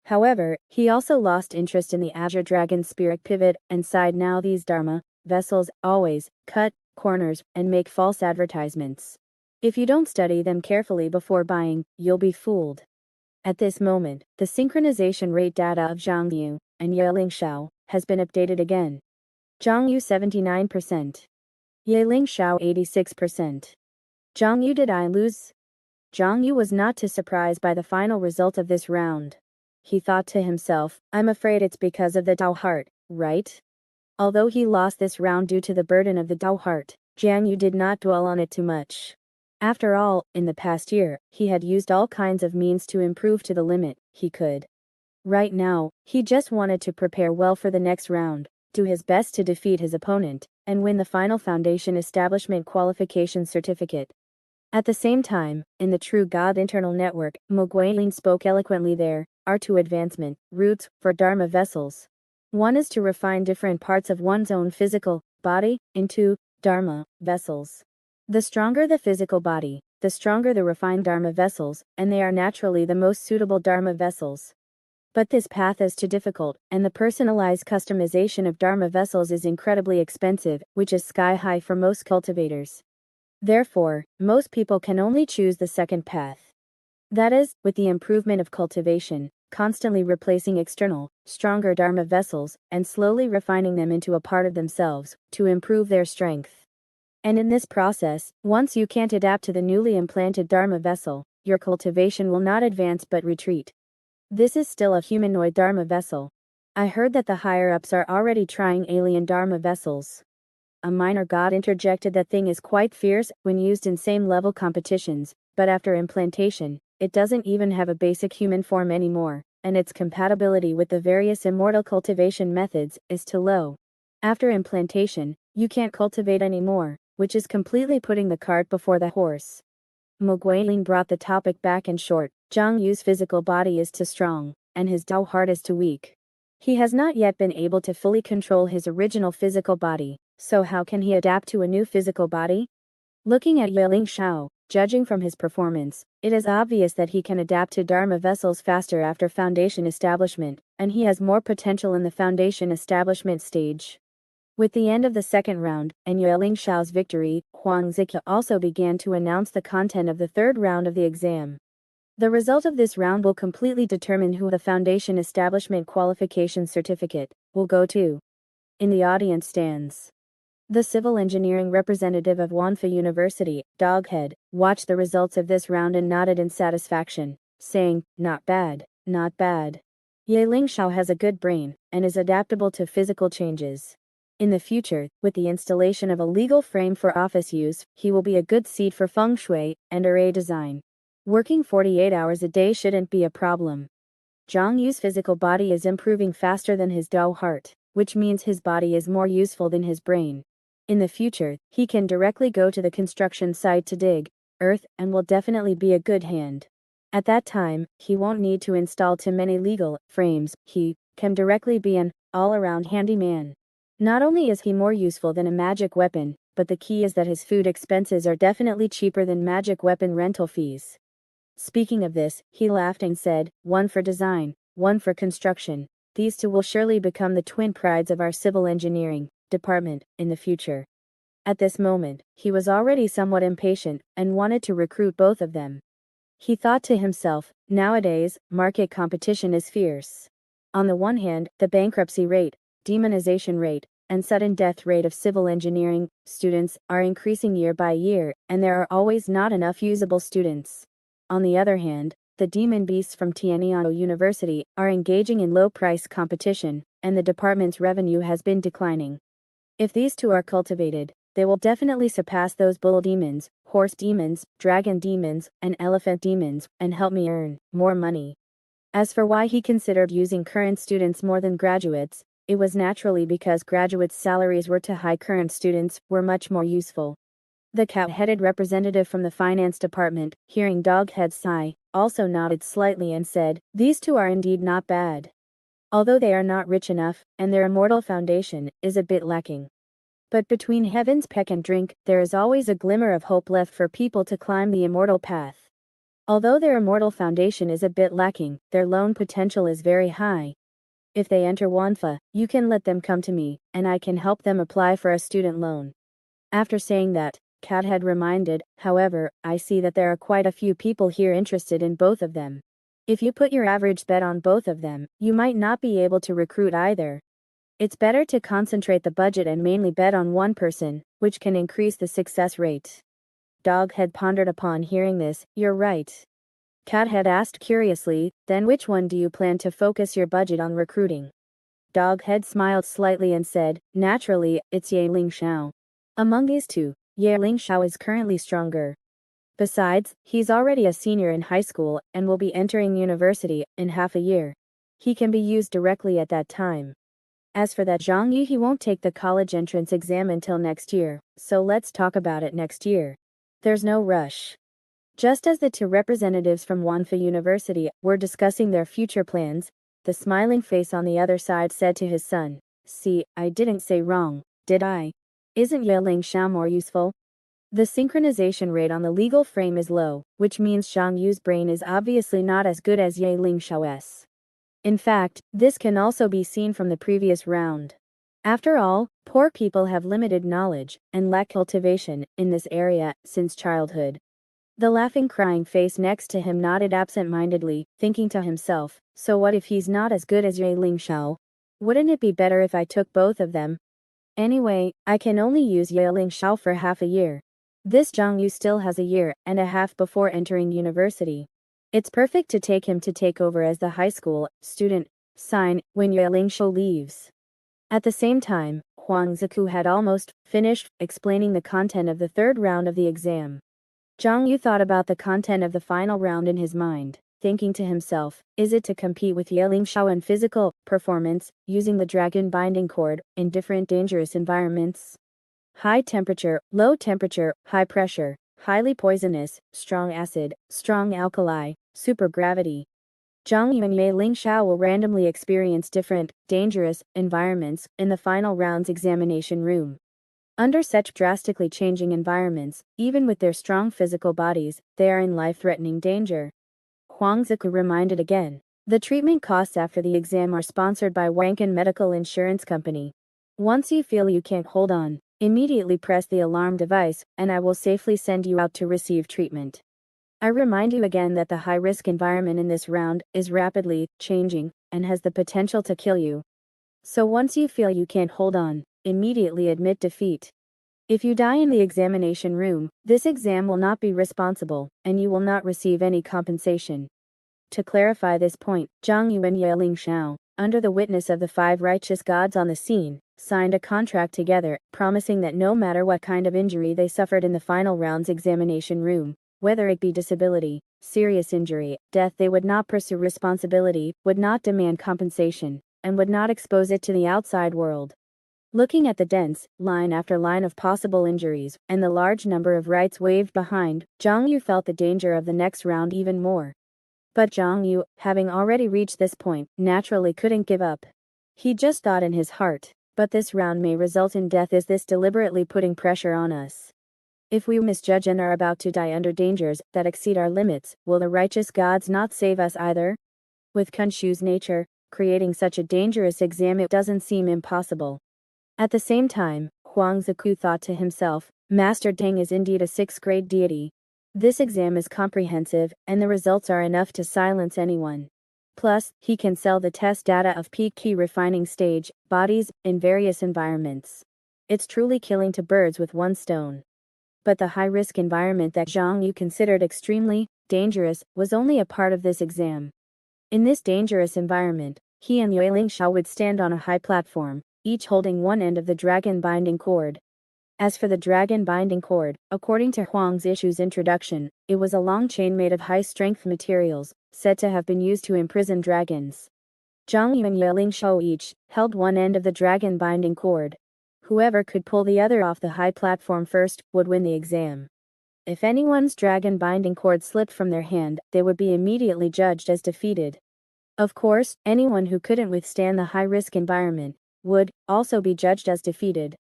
However, he also lost interest in the Azure Dragon Spirit Pivot and sighed. Now these Dharma vessels always cut corners and make false advertisements. If you don't study them carefully before buying, you'll be fooled. At this moment, the synchronization rate data of Zhang Yu and Yeling Xiao has been updated again. Zhang Yu 79%. Yeling Xiao 86%. Zhang Yu, did I lose? Zhang Yu was not too surprised by the final result of this round. He thought to himself, I'm afraid it's because of the Dao heart, right? Although he lost this round due to the burden of the Dao heart, Zhang Yu did not dwell on it too much. After all, in the past year, he had used all kinds of means to improve to the limit he could. Right now, he just wanted to prepare well for the next round, do his best to defeat his opponent, and win the final Foundation Establishment Qualification Certificate. At the same time, in the True God Internal Network, Mo Guilin spoke eloquently. There are two advancement routes for Dharma vessels. One is to refine different parts of one's own physical body into Dharma vessels. The stronger the physical body, the stronger the refined Dharma vessels, and they are naturally the most suitable Dharma vessels. But this path is too difficult, and the personalized customization of Dharma vessels is incredibly expensive, which is sky high for most cultivators. Therefore, most people can only choose the second path. That is, with the improvement of cultivation, constantly replacing external, stronger Dharma vessels, and slowly refining them into a part of themselves, to improve their strength. And in this process, once you can't adapt to the newly implanted Dharma vessel, your cultivation will not advance but retreat. This is still a humanoid Dharma vessel. I heard that the higher-ups are already trying alien Dharma vessels. A minor god interjected that thing is quite fierce when used in same-level competitions, but after implantation, it doesn't even have a basic human form anymore, and its compatibility with the various immortal cultivation methods is too low. After implantation, you can't cultivate anymore, which is completely putting the cart before the horse. Mo Guilin brought the topic back in short. Zhang Yu's physical body is too strong, and his Dao heart is too weak. He has not yet been able to fully control his original physical body, so how can he adapt to a new physical body? Looking at Yeling Xiao, judging from his performance, it is obvious that he can adapt to Dharma vessels faster after foundation establishment, and he has more potential in the foundation establishment stage. With the end of the second round, and Yeling Xiao's victory, Huang Ziqi also began to announce the content of the third round of the exam. The result of this round will completely determine who the Foundation Establishment Qualification Certificate will go to. In the audience stands the civil engineering representative of Wanfa University, Doghead, watched the results of this round and nodded in satisfaction, saying, "Not bad, not bad. Ye Lingxiao has a good brain, and is adaptable to physical changes. In the future, with the installation of a legal frame for office use, he will be a good seed for feng shui and array design. Working 48 hours a day shouldn't be a problem." Zhang Yu's physical body is improving faster than his Dao heart, which means his body is more useful than his brain. In the future, he can directly go to the construction site to dig earth and will definitely be a good hand. At that time, he won't need to install too many legal frames, he can directly be an all-around handyman. Not only is he more useful than a magic weapon, but the key is that his food expenses are definitely cheaper than magic weapon rental fees. Speaking of this, he laughed and said, "One for design, one for construction. These two will surely become the twin prides of our civil engineering department in the future." At this moment, he was already somewhat impatient and wanted to recruit both of them. He thought to himself, nowadays, market competition is fierce. On the one hand, the bankruptcy rate, demonization rate, and sudden death rate of civil engineering students are increasing year by year, and there are always not enough usable students. On the other hand, the demon beasts from Tianyao University are engaging in low-price competition, and the department's revenue has been declining. If these two are cultivated, they will definitely surpass those bull demons, horse demons, dragon demons, and elephant demons, and help me earn more money. As for why he considered using current students more than graduates, it was naturally because graduates' salaries were too high. Current students were much more useful. The cat-headed representative from the finance department, hearing Doghead's sigh, also nodded slightly and said, "These two are indeed not bad. Although they are not rich enough, and their immortal foundation is a bit lacking. But between heaven's peck and drink, there is always a glimmer of hope left for people to climb the immortal path. Although their immortal foundation is a bit lacking, their loan potential is very high. If they enter Wanfa, you can let them come to me, and I can help them apply for a student loan." After saying that, Cat had reminded, "However, I see that there are quite a few people here interested in both of them. If you put your average bet on both of them, you might not be able to recruit either. It's better to concentrate the budget and mainly bet on one person, which can increase the success rate." Doghead pondered upon hearing this. "You're right." Cat had asked curiously, "Then which one do you plan to focus your budget on recruiting?" Doghead smiled slightly and said, "Naturally, it's Ye Lingxiao. Among these two, Ye Lingxiao is currently stronger. Besides, he's already a senior in high school and will be entering university in half a year. He can be used directly at that time. As for that Zhang Yu, he won't take the college entrance exam until next year, so let's talk about it next year. There's no rush." Just as the two representatives from Wanfa University were discussing their future plans, the smiling face on the other side said to his son, "See, I didn't say wrong, did I? Isn't Ye Lingxiao more useful?" The synchronization rate on the legal frame is low, which means Zhang Yu's brain is obviously not as good as Ye Lingxiao's. In fact, this can also be seen from the previous round. After all, poor people have limited knowledge and lack cultivation in this area since childhood. The laughing, crying face next to him nodded absent-mindedly, thinking to himself, so what if he's not as good as Yue Lingxiao? Wouldn't it be better if I took both of them? Anyway, I can only use Yue Lingxiao for half a year. This Zhang Yu still has a year and a half before entering university. It's perfect to take him to take over as the high school student sign when Yue Lingxiao leaves. At the same time, Huang Ziku had almost finished explaining the content of the third round of the exam. Zhang Yu thought about the content of the final round in his mind, thinking to himself, is it to compete with Ye Lingxiao in physical performance, using the dragon binding cord, in different dangerous environments? High temperature, low temperature, high pressure, highly poisonous, strong acid, strong alkali, supergravity. Zhang Yu and Ye Lingxiao will randomly experience different, dangerous, environments in the final round's examination room. Under such drastically changing environments, even with their strong physical bodies, they are in life-threatening danger. Huang Ziku reminded again. The treatment costs after the exam are sponsored by Wankan Medical Insurance Company. Once you feel you can't hold on, immediately press the alarm device, and I will safely send you out to receive treatment. I remind you again that the high-risk environment in this round is rapidly changing and has the potential to kill you. So once you feel you can't hold on, immediately admit defeat. If you die in the examination room, this exam will not be responsible, and you will not receive any compensation. To clarify this point, Zhang Yu and Ye Lingxiao, under the witness of the 5 righteous gods on the scene, signed a contract together, promising that no matter what kind of injury they suffered in the final round's examination room, whether it be disability, serious injury, death, they would not pursue responsibility, would not demand compensation, and would not expose it to the outside world. Looking at the dense, line after line of possible injuries, and the large number of rights waved behind, Zhang Yu felt the danger of the next round even more. But Zhang Yu, having already reached this point, naturally couldn't give up. He just thought in his heart, but this round may result in death. Is this deliberately putting pressure on us? If we misjudge and are about to die under dangers that exceed our limits, will the righteous gods not save us either? With Khonshu's nature, creating such a dangerous exam, it doesn't seem impossible. At the same time, Huang Ziku thought to himself, Master Deng is indeed a 6th-grade deity. This exam is comprehensive, and the results are enough to silence anyone. Plus, he can sell the test data of peak key refining stage bodies in various environments. It's truly killing 2 birds with 1 stone. But the high-risk environment that Zhang Yu considered extremely dangerous was only a part of this exam. In this dangerous environment, he and Yue Lingxiao would stand on a high platform, each holding one end of the dragon binding cord. As for the dragon binding cord, according to Huang Zishu's introduction, it was a long chain made of high-strength materials, said to have been used to imprison dragons. Zhang Yu and Ye Lingxiao each held one end of the dragon binding cord. Whoever could pull the other off the high platform first would win the exam. If anyone's dragon binding cord slipped from their hand, they would be immediately judged as defeated. Of course, anyone who couldn't withstand the high-risk environment would also be judged as defeated.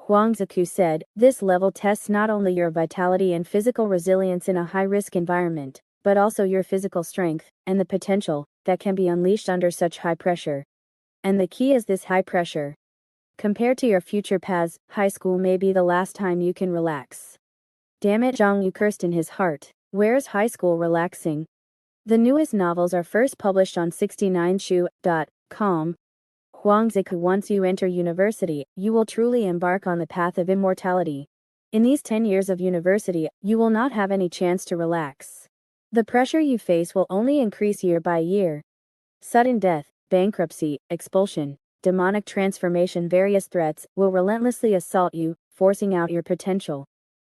Huang Ziku said, this level tests not only your vitality and physical resilience in a high-risk environment, but also your physical strength and the potential that can be unleashed under such high pressure. And the key is this high pressure. Compared to your future paths, high school may be the last time you can relax. Damn it, Zhang Yu cursed in his heart. Where's high school relaxing? The newest novels are first published on 69shu.com. Huang Ziku, once you enter university, you will truly embark on the path of immortality. In these 10 years of university, you will not have any chance to relax. The pressure you face will only increase year by year. Sudden death, bankruptcy, expulsion, demonic transformation, various threats will relentlessly assault you, forcing out your potential.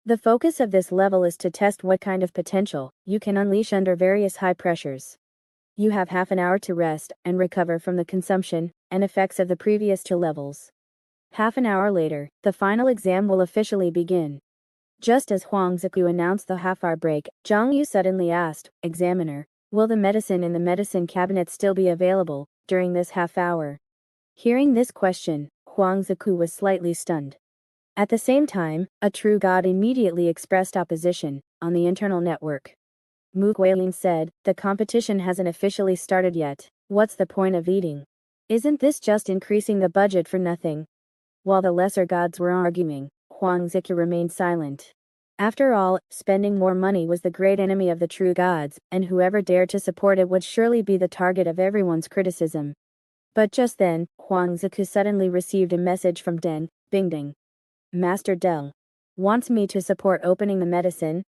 The focus of this level is to test what kind of potential you can unleash under various high pressures. You have half an hour to rest and recover from the consumption and effects of the previous 2 levels. Half an hour later, the final exam will officially begin. Just as Huang Ziku announced the half-hour break, Zhang Yu suddenly asked, Examiner, will the medicine in the medicine cabinet still be available during this half hour? Hearing this question, Huang Ziku was slightly stunned. At the same time, a true god immediately expressed opposition on the internal network. Mu Guilin said, the competition hasn't officially started yet. What's the point of eating? Isn't this just increasing the budget for nothing? While the lesser gods were arguing, Huang Zique remained silent. After all, spending more money was the great enemy of the true gods, and whoever dared to support it would surely be the target of everyone's criticism. But just then, Huang Zique suddenly received a message from Deng Bingding. Master Deng wants me to support opening the medicine.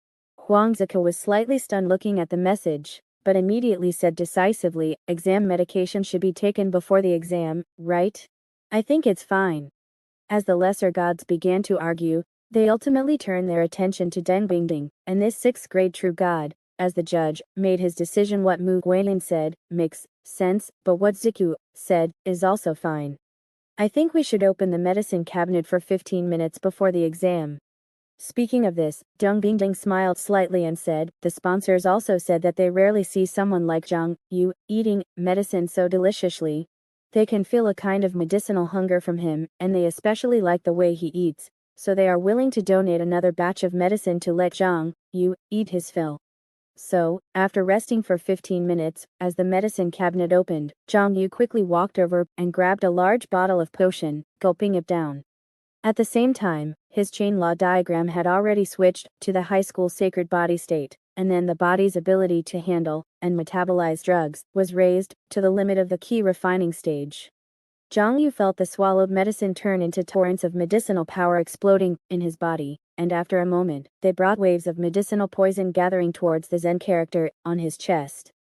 Huang Zique was slightly stunned looking at the message, but immediately said decisively, exam medication should be taken before the exam, right? I think it's fine. As the lesser gods began to argue, they ultimately turned their attention to Deng Bingding, and this sixth-grade true god, as the judge, made his decision. What Mu Guilin said makes sense, but what Ziku said is also fine. I think we should open the medicine cabinet for 15 minutes before the exam. Speaking of this, Deng Bingding smiled slightly and said, the sponsors also said that they rarely see someone like Xiong Yu eating medicine so deliciously. They can feel a kind of medicinal hunger from him, and they especially like the way he eats, so they are willing to donate another batch of medicine to let Xiong Yu eat his fill. So, after resting for 15 minutes, as the medicine cabinet opened, Xiong Yu quickly walked over and grabbed a large bottle of potion, gulping it down. At the same time, his chain law diagram had already switched to the high school sacred body state, and then the body's ability to handle and metabolize drugs was raised to the limit of the key refining stage. Xiong Yu felt the swallowed medicine turn into torrents of medicinal power exploding in his body, and after a moment, they brought waves of medicinal poison gathering towards the Zen character on his chest.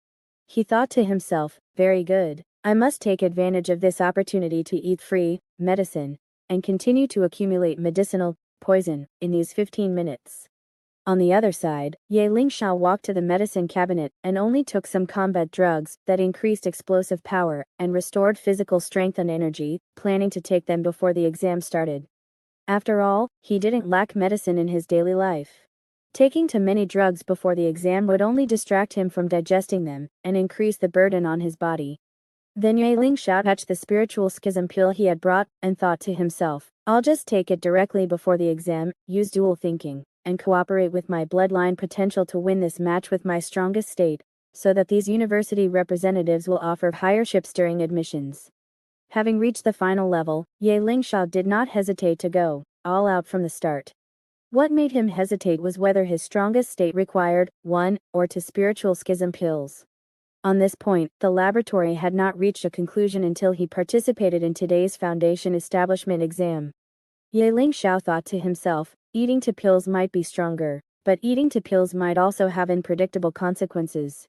He thought to himself, very good, I must take advantage of this opportunity to eat free medicine and continue to accumulate medicinal poison in these 15 minutes. On the other side, Ye Lingxiao walked to the medicine cabinet and only took some combat drugs that increased explosive power and restored physical strength and energy, planning to take them before the exam started. After all, he didn't lack medicine in his daily life. Taking too many drugs before the exam would only distract him from digesting them and increase the burden on his body. Then Ye Lingxiao touched the spiritual schism pill he had brought and thought to himself, I'll just take it directly before the exam, use dual thinking, and cooperate with my bloodline potential to win this match with my strongest state, so that these university representatives will offer higher ships during admissions. Having reached the final level, Ye Lingxiao did not hesitate to go all out from the start. What made him hesitate was whether his strongest state required 1 or 2 spiritual schism pills. On this point, the laboratory had not reached a conclusion until he participated in today's foundation establishment exam. Ye Lingxiao thought to himself, eating 2 pills might be stronger, but eating 2 pills might also have unpredictable consequences.